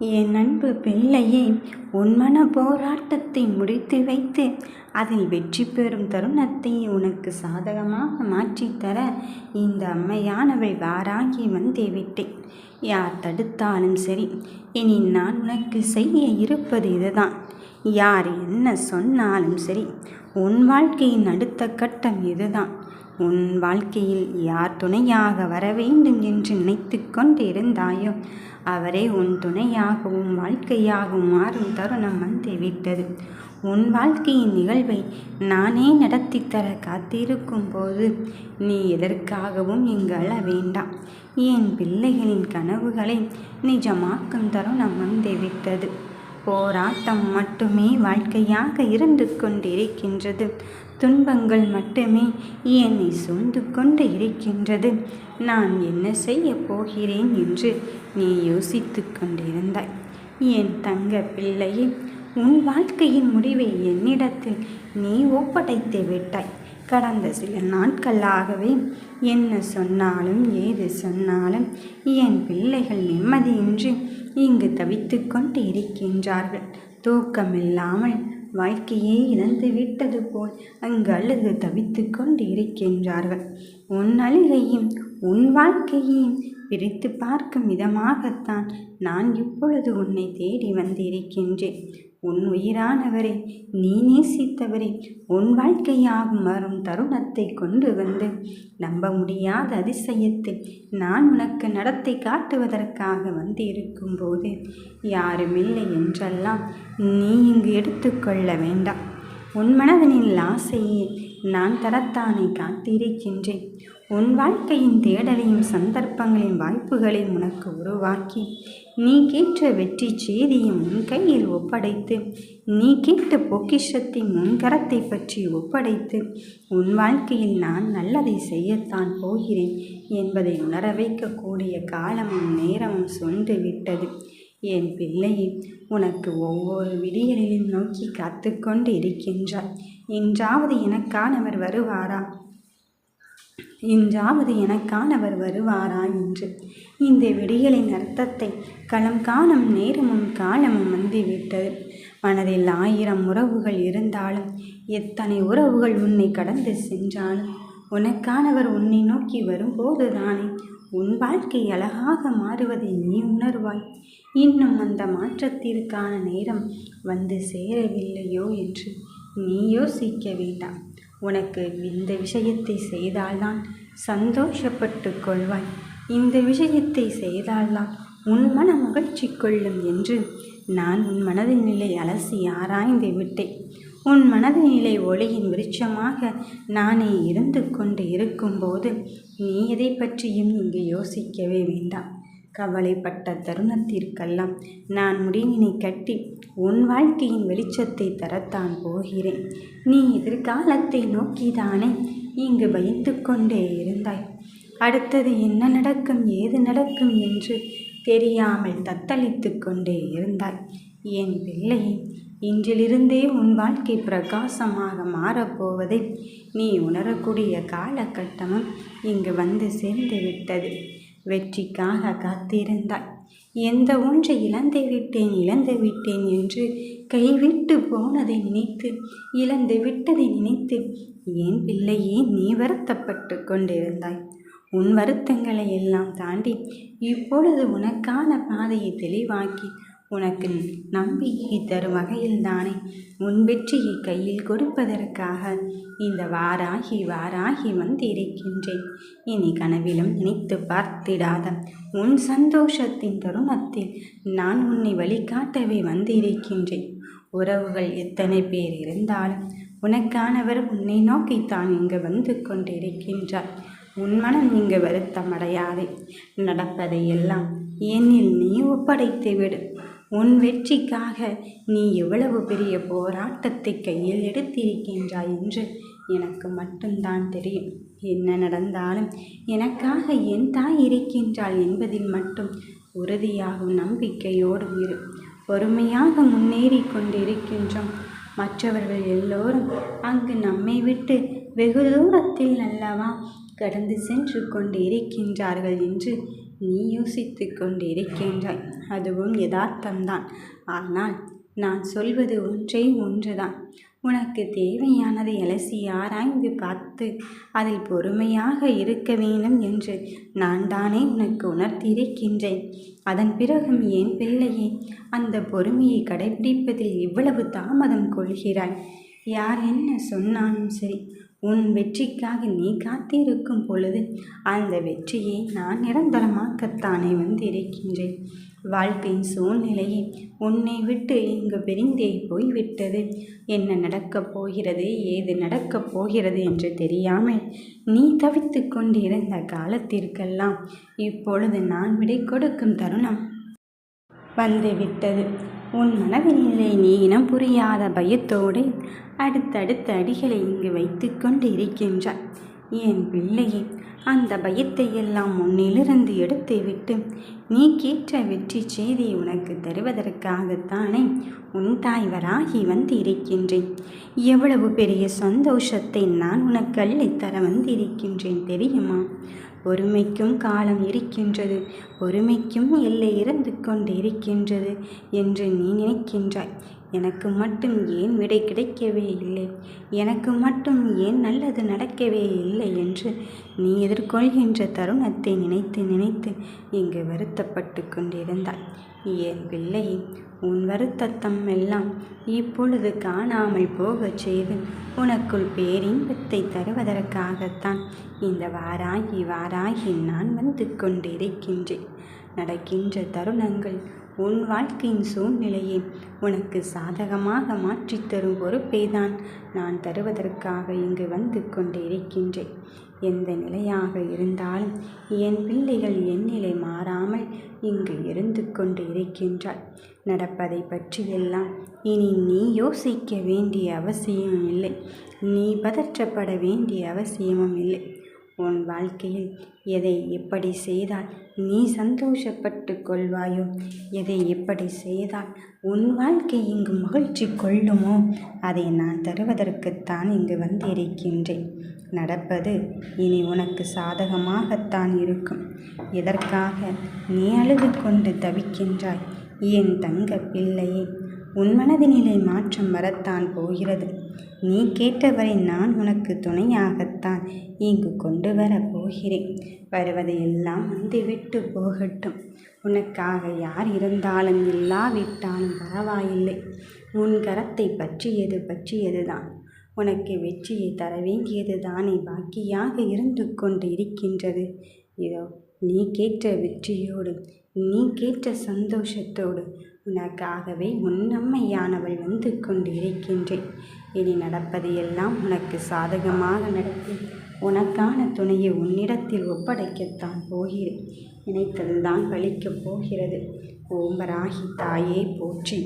என் அன்பு பிள்ளையே, உன் மன போராட்டத்தை முடித்து வைத்து அதில் வெற்றி பெறும் தருணத்தை உனக்கு சாதகமாக மாற்றித்தர இந்த அம்மையானவள் வாராகி வந்தே விட்டேன். யார் தடுத்தாலும் சரி, இனி நான் உனக்கு செய்ய இருப்பது இதுதான். யார் என்ன சொன்னாலும் சரி, உன் வாழ்க்கையின் அடுத்த கட்டம் இதுதான். உன் வாழ்க்கையில் யார் துணையாக வர வேண்டும் என்று நினைத்து கொண்டு இருந்தாயோ அவரே உன் துணையாகவும் வாழ்க்கையாகவும் மாறும் தருணம் வந்து விட்டது. உன் வாழ்க்கையின் நிகழ்வை நானே நடத்தி தர காத்திருக்கும் போது நீ எதற்காகவும் இங்கு அழ வேண்டாம். என் பிள்ளைகளின் கனவுகளை நிஜமாக்கும் தருணம் வந்து விட்டது. போராட்டம் மட்டுமே வாழ்க்கையாக இருந்து கொண்டிருக்கின்றது. துன்பங்கள் மட்டுமே என்னை சூழ்ந்து கொண்டு இருக்கின்றது. நான் என்ன செய்ய போகிறேன் என்று நீ யோசித்து கொண்டிருந்தாய். என் தங்க பிள்ளையே, உன் வாழ்க்கையின் முடிவை என்னிடத்தில் நீ ஒப்படைத்து விட்டாய். கடந்த சில நாட்களாகவே என்ன சொன்னாலும் ஏது சொன்னாலும் என் பிள்ளைகள் நிம்மதியின்றி இங்கு தவித்து கொண்டு இருக்கின்றார்கள். தூக்கமில்லாமல் வாழ்க்கையே இழந்து விட்டது போல் அங்கு அழுது தவித்து கொண்டு இருக்கின்றார்கள். உன் அழுகையும் உன் வாழ்க்கையையும் பிரித்து பார்க்கும் விதமாகத்தான் நான் இப்பொழுது உன்னை தேடி வந்திருக்கின்றேன். உன் உயிரானவரை, நீ நேசித்தவரை உன் வாழ்க்கையாகும் வரும் தருணத்தை கொண்டு வந்து நம்ப முடியாத அதிசயத்தை நான் உனக்கு நடத்தி காட்டுவதற்காக வந்து இருக்கும்போது யாருமில்லை என்றெல்லாம் நீ இங்கு எடுத்துக்கொள்ள வேண்டாம். உன் மனதனில் ஆசையை நான் தரத்தானே காத்திருக்கின்றேன். உன் வாழ்க்கையின் தேடலையும் சந்தர்ப்பங்களின் வாய்ப்புகளையும் உனக்கு உருவாக்கி நீ கேட்ட வெற்றி செய்தியும் உன் கையில் ஒப்படைத்து, நீ கேட்ட பொக்கிஷத்தின் முன்கரத்தை பற்றி ஒப்படைத்து உன் வாழ்க்கையில் நான் நல்லதை செய்யத்தான் போகிறேன் என்பதை உணர வைக்கக்கூடிய காலமும் நேரமும் சொந்து விட்டது. என் பிள்ளையை, உனக்கு ஒவ்வொரு விடியலிலும் நோக்கி காத்து கொண்டு இருக்கின்றாய். என்றாவது எனக்கானவர் வருவாரா என்று இந்த விடியலின் அர்த்தத்தை களம் காணும் நேரமும் காலமும் வந்துவிட்டது. மனதில் 1000 உறவுகள் இருந்தாலும், எத்தனை உறவுகள் உன்னை கடந்து சென்றாலும், உனக்கானவர் உன்னை நோக்கி வரும்போதுதானே உன் வாழ்க்கை அழகாக மாறுவதை நீ உணர்வாய். இன்னும் அந்த மாற்றத்திற்கான நேரம் வந்து சேரவில்லையோ என்று நீ யோசிக்க வேண்டாம். உனக்கு இந்த விஷயத்தை செய்தால்தான் சந்தோஷப்பட்டு கொள்வாய். இந்த விஷயத்தை செய்தால்தான் உன் மன மகிழ்ச்சி கொள்ளும் என்று நான் உன் மனதின் நிலை அலசி ஆராய்ந்து விட்டேன். உன் மனதின் நிலை ஒளியின் விருட்சமாக நானே இருந்து கொண்டு இருக்கும்போது நீ எதை பற்றியும் இங்கு யோசிக்கவே வேண்டாம். கவலைப்பட்ட தருணத்திற்கெல்லாம் நான் முடிவினை கட்டி உன் வாழ்க்கையின் வெளிச்சத்தை தரத்தான் போகிறேன். நீ எதிர்காலத்தை நோக்கிதானே இங்கு பயந்து கொண்டே இருந்தாய். அடுத்தது என்ன நடக்கும், ஏது நடக்கும் என்று தெரியாமல் தத்தளித்து கொண்டே இருந்தாய். என் பிள்ளையை, இன்றிலிருந்தே உன் வாழ்க்கை பிரகாசமாக மாறப்போவதை நீ உணரக்கூடிய காலகட்டமும் இங்கு வந்து சேர்ந்து விட்டது. வெற்றிக்காக காத்திருந்தாய். எந்த ஒன்றை இழந்து விட்டேன் என்று கைவிட்டு போனதை நினைத்து, இழந்து விட்டதை நினைத்து என் பிள்ளையே நீ வருத்தப்பட்டு கொண்டிருந்தாய். உன் வருத்தங்களை எல்லாம் தாண்டி இப்பொழுது உனக்கான பாதையை தெளிவாக்கி உனக்கு நம்பிக்கை தரும் வகையில்தானே உன் வெற்றியை கையில் கொடுப்பதற்காக இந்த வாராகி வந்திருக்கின்றேன். இனி கனவிலும் நினைத்து பார்த்திடாத உன் சந்தோஷத்தின் தருணத்தில் நான் உன்னை வழிகாட்டவே வந்திருக்கின்றேன். உறவுகள் எத்தனை பேர் இருந்தாலும் உனக்கானவர் உன்னை நோக்கித்தான் இங்கு வந்து கொண்டிருக்கின்றார். உன் மனம் இங்கு வருத்தமடையாதே. நடப்பதை எல்லாம் என்னில் நீ ஒப்படைத்து விடு. உன் வெற்றிக்காக நீ எவ்வளவு பெரிய போராட்டத்தை கையில் எடுத்திருக்கின்றாய் என்று எனக்கு மட்டும்தான் தெரியும். என்ன நடந்தாலும் எனக்காக என் தாய் இருக்கின்றாள் என்பதில் மட்டும் உறுதியாகும் நம்பிக்கையோடு இரு. பொறுமையாக முன்னேறி கொண்டிருக்கின்றோம். மற்றவர்கள் எல்லோரும் அங்கு நம்மை விட்டு வெகு தூரத்தில் அல்லவா கடந்து சென்று கொண்டு இருக்கின்றார்கள் என்று நீ யோசித்து கொண்டு இருக்கின்றாய். அதுவும் யதார்த்தம்தான். ஆனால் நான் சொல்வது ஒன்றே ஒன்றுதான். உனக்கு தேவையானதை அலசி ஆராய்ந்து பார்த்து அதில் பொறுமையாக இருக்க வேண்டும் என்று நான் தானே உனக்கு உணர்த்தியிருக்கின்றேன். அதன் பிறகும் என் பிள்ளையே, அந்த பொறுமையை கடைபிடிப்பதில் இவ்வளவு தாமதம் கொள்கிறாய். யார் என்ன சொன்னாலும் சரி, உன் வெற்றிக்காக நீ காத்திருக்கும் பொழுது அந்த வெற்றியை நான் நிரந்தரமாக்கத்தானே வந்திருக்கின்றேன். வாழ்க்கையின் சூழ்நிலையை உன்னை விட்டு இங்கு பிரிந்தே போய்விட்டது. என்ன நடக்கப் போகிறது, ஏது நடக்கப் போகிறது என்று தெரியாமல் நீ தவித்து கொண்டிருந்த காலத்திற்கெல்லாம் இப்பொழுது நான் விடை கொடுக்கும் தருணம் வந்துவிட்டது. உன் மனதிலே நீ இனம் புரியாத பயத்தோடு அடுத்தடுத்த அடிகளை இங்கு வைத்து கொண்டு இருக்கின்றாய். என் பிள்ளையே, அந்த பயத்தை எல்லாம் முன்னிலிருந்து எடுத்துவிட்டு நீ கேட்ட வெற்றி செய்தி உனக்கு தருவதற்காகத்தானே உன் தாய்வராகி வந்து இருக்கின்றேன். எவ்வளவு பெரிய சந்தோஷத்தை நான் உனக்கு அள்ளித்தர வந்திருக்கின்றேன் தெரியுமா? பொறுமைக்கும் காலம் இருக்கின்றது, பொறுமைக்கும் எல்லை இருந்து கொண்டு இருக்கின்றது என்று நீ நினைக்கின்றாய். எனக்கு மட்டும் ஏன் விடை கிடைக்கவே இல்லை, எனக்கு மட்டும் ஏன் நல்லது நடக்கவே இல்லை என்று நீ எதிர்கொள்கின்ற தருணத்தை நினைத்து நினைத்து இங்கு வருத்தப்பட்டு கொண்டிருந்தாய். என் பிள்ளையே, உன் வருத்தம் எல்லாம் இப்பொழுது காணாமல் போகச் செய்து உனக்குள் பேரின்பத்தை தருவதற்காகத்தான் இந்த வாராகி வாராகி நான் வந்து கொண்டிருக்கின்றேன். நடக்கின்ற தருணங்கள் உன் வாழ்க்கையின் சூழ்நிலையை உனக்கு சாதகமாக மாற்றித்தரும் பொறுப்பை தான் நான் தருவதற்காக இங்கு வந்து கொண்டு இருக்கின்றேன். எந்த நிலையாக இருந்தாலும் என் பிள்ளைகள் என் நிலை மாறாமல் இங்கு இருந்து கொண்டு இருக்கின்றாள். நடப்பதை பற்றியெல்லாம் இனி நீ யோசிக்க வேண்டிய அவசியமும் இல்லை, நீ பதற்றப்பட வேண்டிய அவசியமும் இல்லை. உன் வாழ்க்கையில் எதை எப்படி செய்தால் நீ சந்தோஷப்பட்டு கொள்வாயோ, எதை எப்படி செய்தால் உன் வாழ்க்கை இங்கு மகிழ்ச்சி கொள்ளுமோ அதை நான் தருவதற்குத்தான் இங்கு வந்திருக்கின்றேன். நடப்பது இனி உனக்கு சாதகமாகத்தான் இருக்கும். எதற்காக நீ அழுது கொண்டு தவிக்கின்றாய்? என் தங்க பிள்ளையே, உன் மனதினிலே மாற்றம் வரத்தான் போகிறது. நீ கேட்டவரை நான் உனக்கு துணையாகத்தான் இங்கு கொண்டு வரப் போகிறேன். வருவதையெல்லாம் வந்துவிட்டு போகட்டும். உனக்காக யார் இருந்தாலும் இல்லாவிட்டாலும் பரவாயில்லை. உன் கரத்தை பற்றியதுதான். உனக்கு வெற்றியை தர வேண்டியது தானே பாக்கியாக இருந்து கொண்டு இருக்கின்றது. இதோ நீ கேட்ட வெற்றியோடு, நீ கேட்ட சந்தோஷத்தோடு உனக்காகவே உன் அம்மையானவள் வந்து கொண்டு இருக்கின்றேன். இனி நடப்பது எல்லாம் உனக்கு சாதகமாக நடத்தி உனக்கான துணையை உன்னிடத்தில் ஒப்படைக்கத்தான் போகிறேன். நினைத்ததுதான் பலிக்கப் போகிறது. ஓம்பராகி தாயே போற்றி.